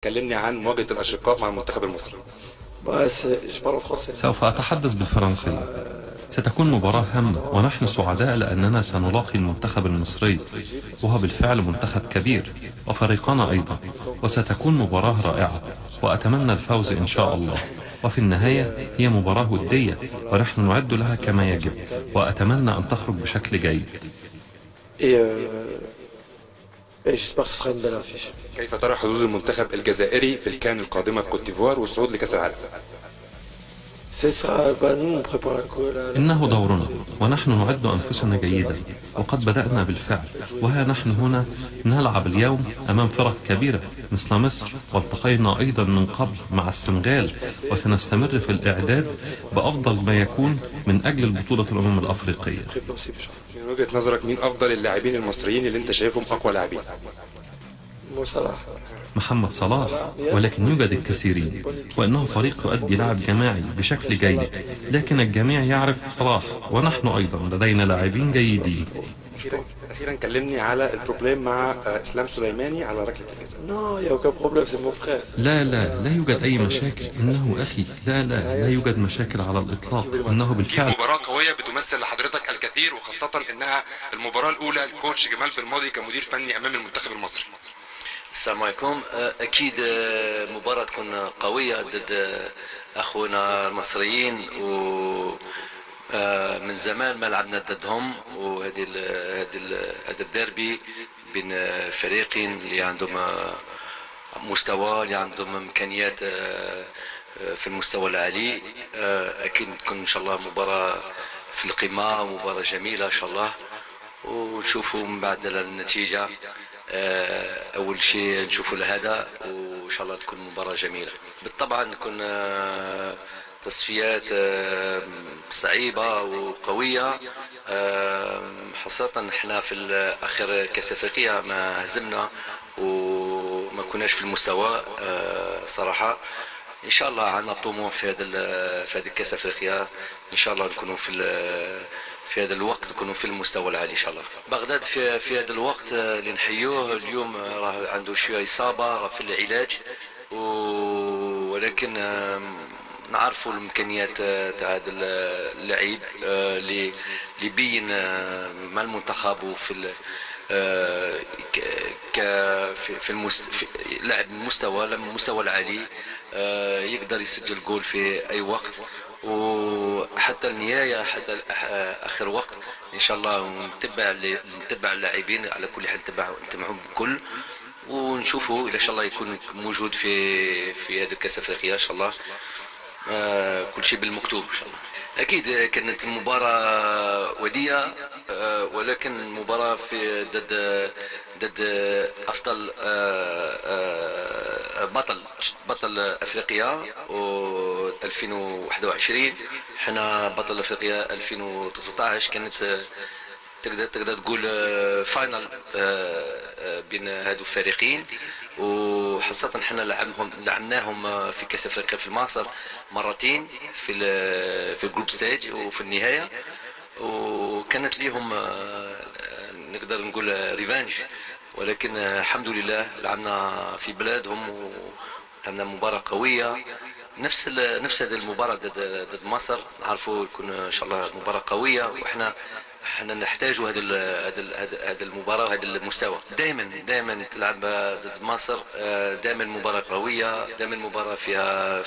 كلمني عن مواجهة الأشقاء مع المنتخب المصري. سوف أتحدث بالفرنسية. ستكون مباراة هامة ونحن سعداء لأننا سنلاقي المنتخب المصري، وهو بالفعل منتخب كبير وفريقنا أيضا، وستكون مباراة رائعة وأتمنى الفوز إن شاء الله. وفي النهاية هي مباراة ودية ونحن نعد لها كما يجب، وأتمنى أن تخرج بشكل جيد. كيف ترى حظوظ المنتخب الجزائري في الكان القادمة في كوت ديفوار والصعود لكأس العالم؟ إنه دورنا ونحن نعد أنفسنا جيدا، وقد بدأنا بالفعل، وها نحن هنا نلعب اليوم أمام فرق كبيرة مثل مصر، والتقينا أيضا من قبل مع السنغال، وسنستمر في الإعداد بأفضل ما يكون من أجل البطولة الأمم الأفريقية. من وجهة نظرك مين أفضل اللاعبين المصريين اللي أنت شايفهم أقوى لاعبين؟ محمد صلاح، ولكن يوجد الكثيرين، وإنه فريق يؤدي لعب جماعي بشكل جيد، لكن الجميع يعرف صلاح، ونحن أيضا لدينا لاعبين جيدين. أخيرا كلمني على البروبليم مع إسلام سليماني على ركلة الجزاء. لا يوجد أي مشاكل، إنه أخي. لا يوجد مشاكل على الإطلاق، إنه أكيد بالفعل. مباراة قوية بتمثل لحضرتك الكثير، وخاصة إنها المباراة الأولى الكوتش جمال بالماضي كمدير فني أمام المنتخب المصري. السلام عليكم. اكيد مباراة تكون قوية ضد اخونا المصريين، و من زمان ما لعبنا ضدهم، وهذه هذا الديربي بين فريقين اللي عندهم مستوى، اللي عندهم امكانيات في المستوى العالي. اكيد تكون ان شاء الله مباراة في القمة، مباراة جميلة ان شاء الله، ونشوفوا من بعد النتيجة. اول شيء نشوفوا الهدف، وان شاء الله تكون مباراة جميلة. بالطبع نكون تصفيات صعيبة وقوية، خاصة احنا في اخر كاس افريقيا ما هزمنا وما كناش في المستوى صراحة. ان شاء الله عندنا طموح في هذه كاس افريقيا، ان شاء الله نكونوا في هذا الوقت نكونوا في المستوى العالي ان شاء الله. بغداد في هذا الوقت اللي نحيوه اليوم راه عنده شويه اصابه، راه في العلاج، ولكن نعرفوا الامكانيات تاع هذا اللعيب اللي بين مع المنتخب وفي في لاعب المستوى العالي، يقدر يسجل جول في اي وقت، وحتى النهايه، حتى اخر وقت ان شاء الله. نتبع اللاعبين على كل حال، نتبعهم بكل، ونشوفوا ان شاء الله يكون موجود في هذا الكاس افريقيا ان شاء الله. كل شيء بالمكتوب ان شاء الله. اكيد كانت مباراه وديه، ولكن مباراه في ضد افضل بطل افريقيا 2021. حنا بطل افريقيا 2019 كانت تقدر تقول فاينل بين هادو الفريقين، وخاصة حنا لعبناهم في كأس افريقيا في مصر مرتين في الجروب ستيج وفي النهاية، وكانت ليهم نقدر نقول ريفانج، ولكن الحمد لله لعبنا في بلادهم ولعبنا مباراة قوية. نفس هذه المباراة ضد مصر نعرفوا يكون ان شاء الله مباراة قوية، واحنا نحتاج هذه المباراة وهذا المستوى. دائما تلعب ضد مصر، دائما مباراة قوية، دائما مباراة فيها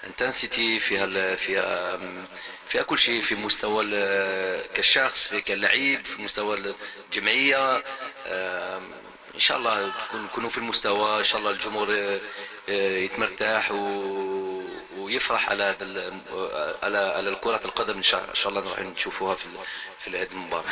الانتنسيتي، فيها كل شيء، في مستوى كشخص، في كلاعب، في مستوى الجمعية. ان شاء الله نكونوا في المستوى، ان شاء الله الجمهور يتمرتاح ويفرح على كرة القدم ان شاء الله نروح نشوفوها في هذه المباراة.